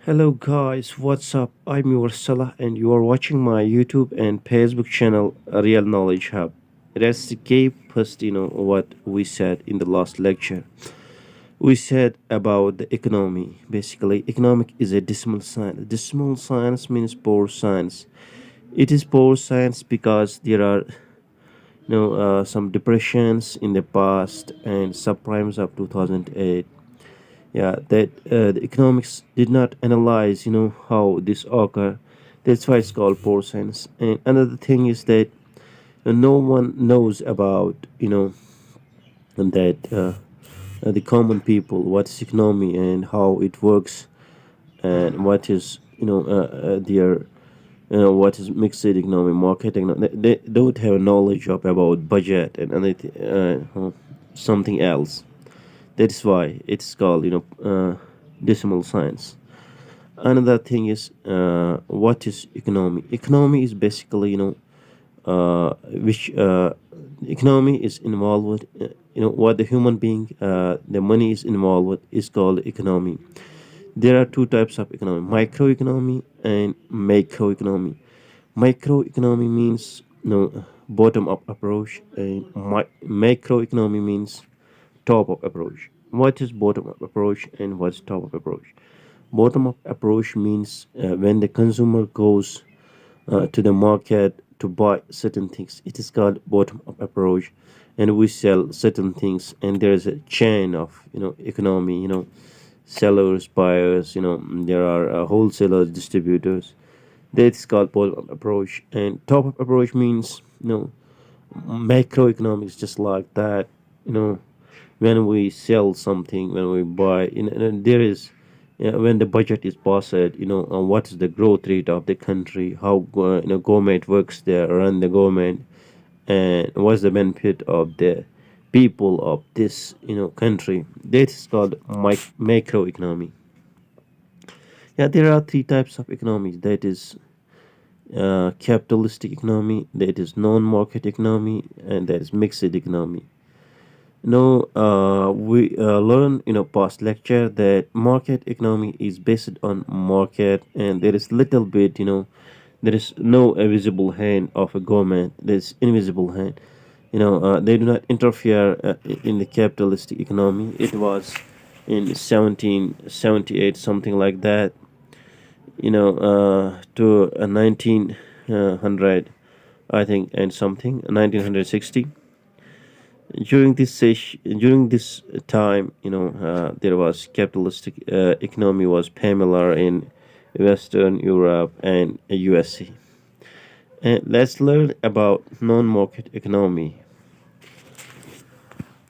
Hello guys, what's up? I'm your Salah and you are watching my YouTube and Facebook channel Real Knowledge Hub. Let's recap first, what we said in the last lecture. We said about the economy. Basically, economic is a decimal science. Decimal science means poor science. It is poor science because there are some depressions in the past and subprimes of 2008. Yeah, that the economics did not analyze how this occur. That's why it's called poor science. And another thing is that no one knows about and that the common people what is economy and how it works, and what is their what is mixed economy, market economy. They don't have knowledge of about budget and anything, something else. That's why it's called decimal science. Another thing is what is economy. Economy is basically which economy is involved, what the human being, the money is involved is called economy. There are two types of economy: microeconomy and macroeconomy. Microeconomy means bottom up approach, and macroeconomy means top up approach. What is bottom up approach and what's top up approach? Bottom up approach means when the consumer goes to the market to buy certain things. It is called bottom up approach, and we sell certain things, and there is a chain of economy. Sellers, buyers. There are wholesalers, distributors. That's called bottom up approach. And top up approach means macroeconomics, just like that. You know when we sell something, when we buy, and there is when the budget is passed, what is the growth rate of the country, how government works there, run the government, and what's the benefit of the people of this country. That is called macroeconomy. Yeah, there are three types of economies. That is capitalistic economy, that is non-market economy, and that is mixed economy. We learned in a past lecture that market economy is based on market, and there is little bit, there is no visible hand of a government. There's invisible hand. They do not interfere in the capitalistic economy. It was in 1778, something like that. To 1900, I think, and something 1960. During this time, there was capitalistic economy was familiar in Western Europe and USA. And let's learn about non-market economy.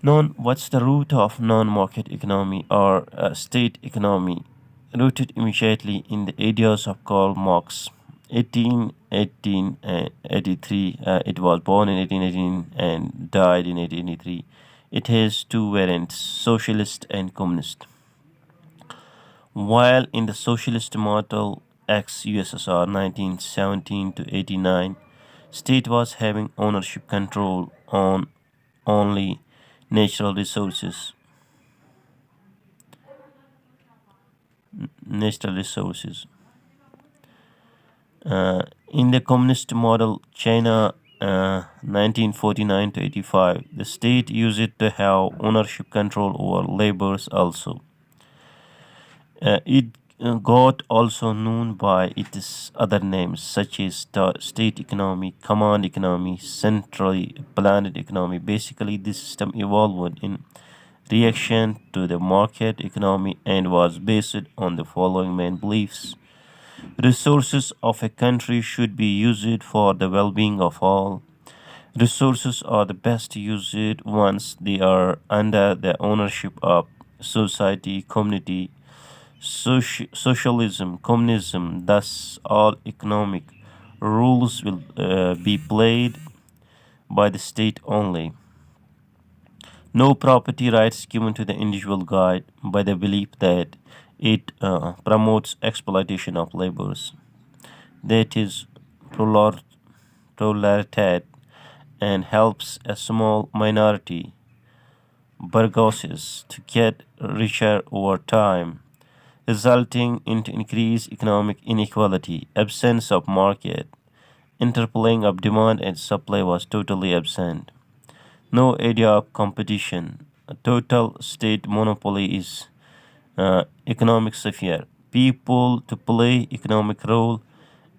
What's the root of non-market economy or state economy? Rooted immediately in the ideas of Karl Marx. 1818 and 83. It was born in 1818 and died in 1883. It has two variants: socialist and communist. While in the socialist model ex-USSR 1917 to 89, state was having ownership control on only natural resources. Natural resources. In the communist model, China 1949 to 85, the state used it to have ownership control over labors also. It got also known by its other names such as state economy, command economy, centrally planned economy. Basically, this system evolved in reaction to the market economy and was based on the following main beliefs. Resources of a country should be used for the well being of all. Resources are the best used once they are under the ownership of society, community, socialism, communism. Thus, all economic rules will be played by the state only. No property rights given to the individual guide by the belief that it promotes exploitation of laborers. That is proletariat and helps a small minority bourgeoisie to get richer over time. resulting in increased economic inequality, absence of market, interplaying of demand and supply was totally absent. No area of competition. A total state monopoly is economic sphere. People to play economic role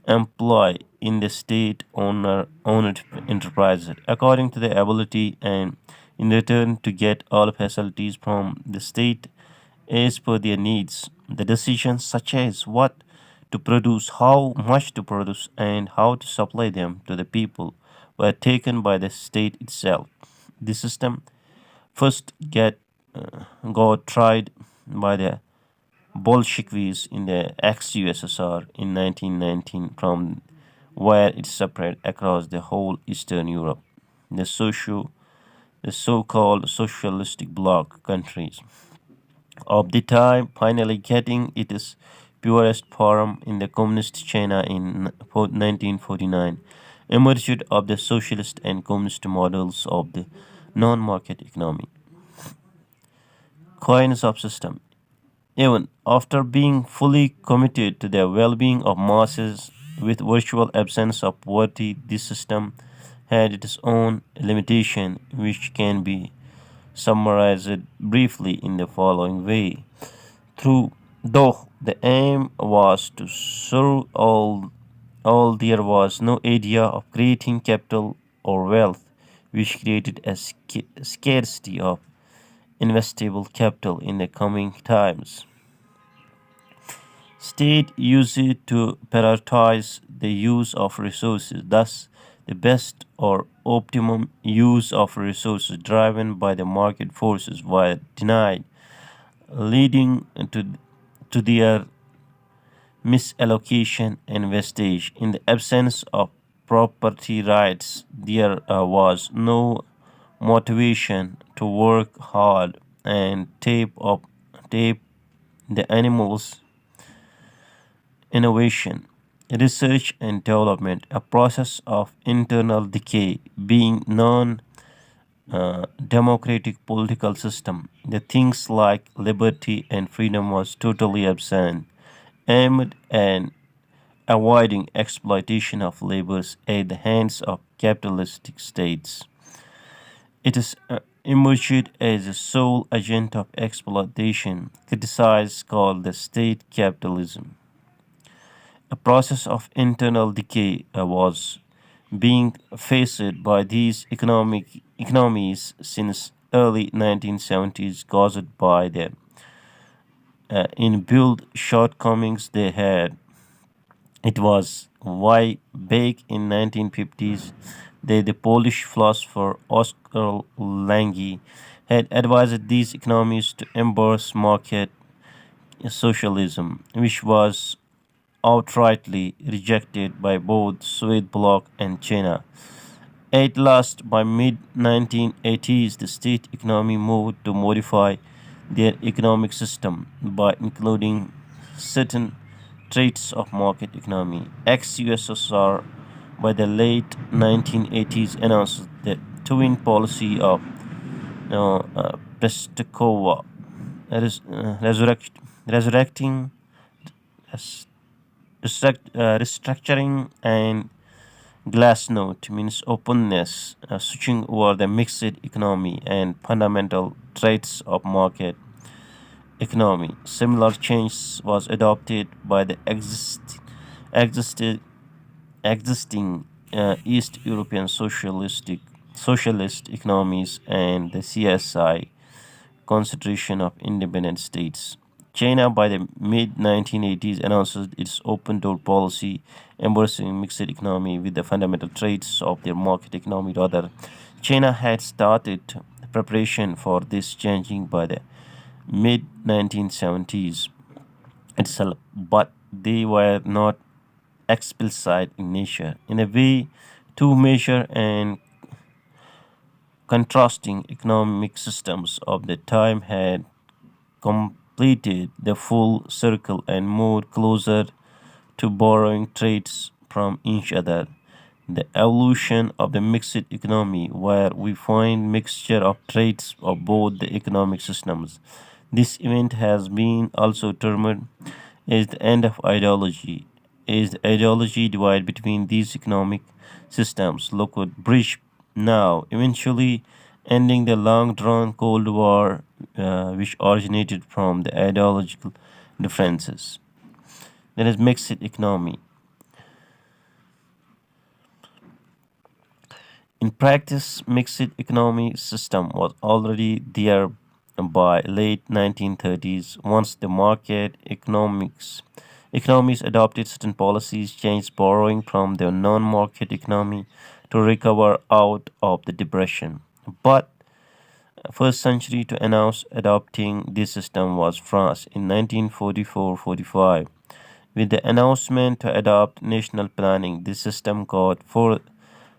employ in the state owned enterprise according to their ability and in return to get all facilities from the state as per their needs. The decisions such as what to produce, how much to produce, and how to supply them to the people were taken by the state itself. The system first got tried by the Bolsheviks in the ex-USSR in 1919 from where it spread across the whole Eastern Europe. The the so-called socialistic bloc countries of the time finally getting its purest form in the communist China in 1949 emerged of the socialist and communist models of the non-market economy. Coins of system. Even after being fully committed to the well-being of masses with virtual absence of poverty, this system had its own limitation which can be summarized briefly in the following way. Through though the aim was to serve all there was no idea of creating capital or wealth, which created a scarcity of investable capital in the coming times. State use it to prioritize the use of resources, thus the best or optimum use of resources driven by the market forces were denied, leading to their misallocation and wastage. In the absence of property rights, there was no motivation to work hard and tape the animals innovation, research and development, a process of internal decay, being non democratic political system. The things like liberty and freedom was totally absent, aimed at avoiding exploitation of labors at the hands of capitalistic states. It is emerged as a sole agent of exploitation, criticized called the state capitalism. A process of internal decay was being faced by these economic economies since early 1970s caused by the inbuilt shortcomings they had. It was why back in 1950s the Polish philosopher Oskar Lange had advised these economies to embrace market socialism, which was outrightly rejected by both Soviet bloc and China. At last, by mid 1980s, the state economy moved to modify their economic system by including certain traits of market economy. Ex-USSR by the late 1980s announced the twin policy of Pestakova, resurrecting restructuring and glasnost means openness, switching over the mixed economy and fundamental traits of market economy. Similar change was adopted by the existing, existing East European socialist economies and the CSI Constitution of Independent States. China, by the mid 1980s, announced its open door policy, embracing mixed economy with the fundamental traits of their market economy. Rather, China had started preparation for this changing by the mid 1970s itself, but they were not explicit in nature. In a way, two major and contrasting economic systems of the time had completed the full circle and moved closer to borrowing traits from each other. The evolution of the mixed economy, where we find mixture of traits of both the economic systems. This event has been also termed as the end of ideology, as the ideology divide between these economic systems looked bridge now, eventually ending the long-drawn Cold War, which originated from the ideological differences. There is mixed economy. In practice, mixed economy system was already there by late 1930s once the market economies adopted certain policies, changed borrowing from the non-market economy to recover out of the depression. But first century to announce adopting this system was France in 1944-45. With the announcement to adopt national planning, this system got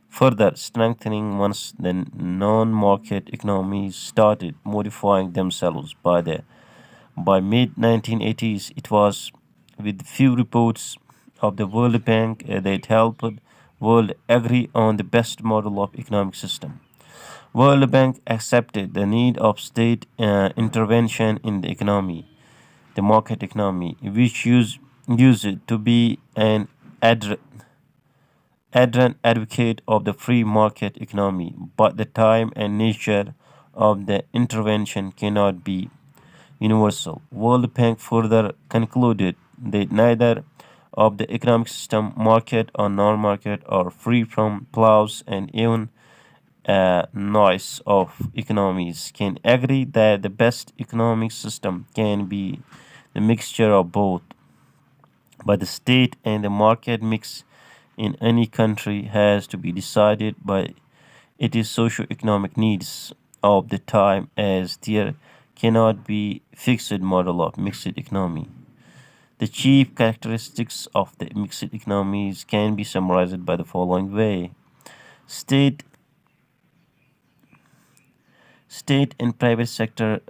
further strengthening once the non-market economies started modifying themselves. By mid 1980s, it was with few reports of the World Bank that helped world agree on the best model of economic system. World Bank accepted the need of state intervention in the economy, the market economy, which used to be an adr- ardent advocate of the free market economy, but the time and nature of the intervention cannot be universal. World Bank further concluded that neither of the economic system, market or non-market, are free from flaws, and even noise of economies can agree that the best economic system can be the mixture of both. But the state and the market mix in any country has to be decided by its socio-economic needs of the time, as there cannot be fixed model of mixed economy. The chief characteristics of the mixed economies can be summarized by the following way. State State and private sector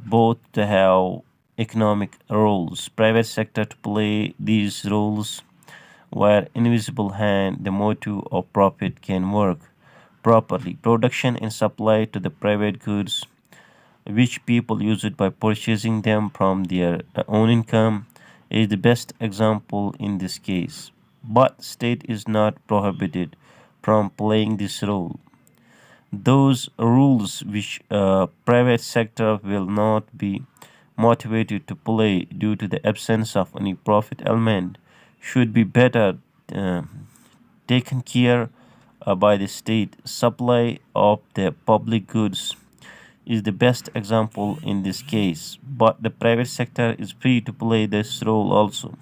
both to have economic roles. Private sector to play these roles where invisible hand the motive of profit can work properly. Production and supply to the private goods which people use it by purchasing them from their own income is the best example in this case. But state is not prohibited from playing this role. Those rules which private sector will not be motivated to play due to the absence of any profit element should be better uh, taken care by the state. Supply of the public goods is the best example in this case, but the private sector is free to play this role also.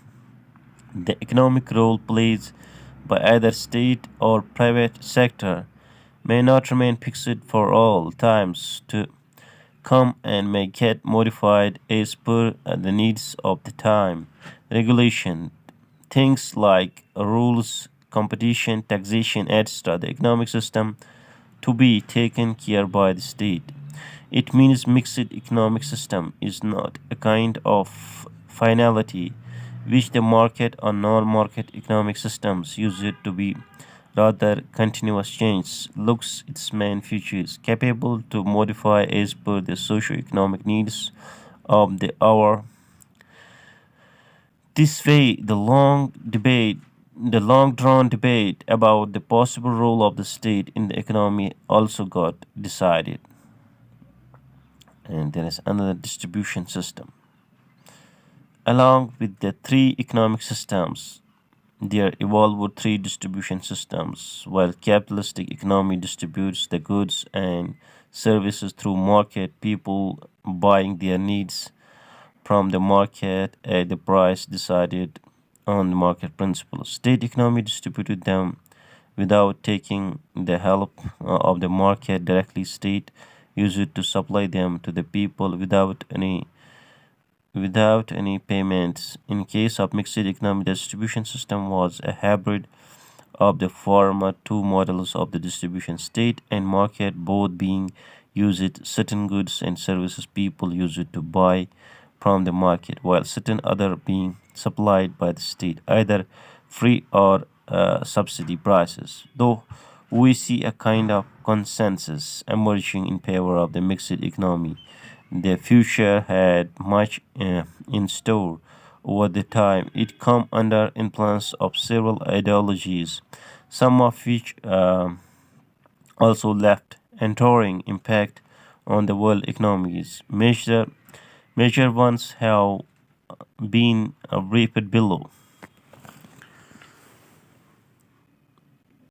The economic role played by either state or private sector may not remain fixed for all times to come and may get modified as per the needs of the time. Regulation, things like rules, competition, taxation, etc., the economic system to be taken care by the state. It means mixed economic system is not a kind of finality which the market or non-market economic systems use it to be. Rather, continuous change looks its main features capable to modify as per the socio-economic needs of the hour. This way, the long drawn debate about the possible role of the state in the economy also got decided. And there is another distribution system. Along with the three economic systems, there evolved three distribution systems. While capitalistic economy distributes the goods and services through market, people buying their needs from the market at the price decided on the market principles. State economy distributed them without taking the help of the market directly. State used it to supply them to the people without any payments. In case of mixed economy, the distribution system was a hybrid of the former two models of the distribution, state and market, both being used certain goods and services people use it to buy from the market, while certain other being supplied by the state, either free or subsidy prices. Though we see a kind of consensus emerging in favor of the mixed economy, The future had much in store. Over the time, it come under influence of several ideologies, some of which also left enduring impact on the world economies. Major ones have been repeated below.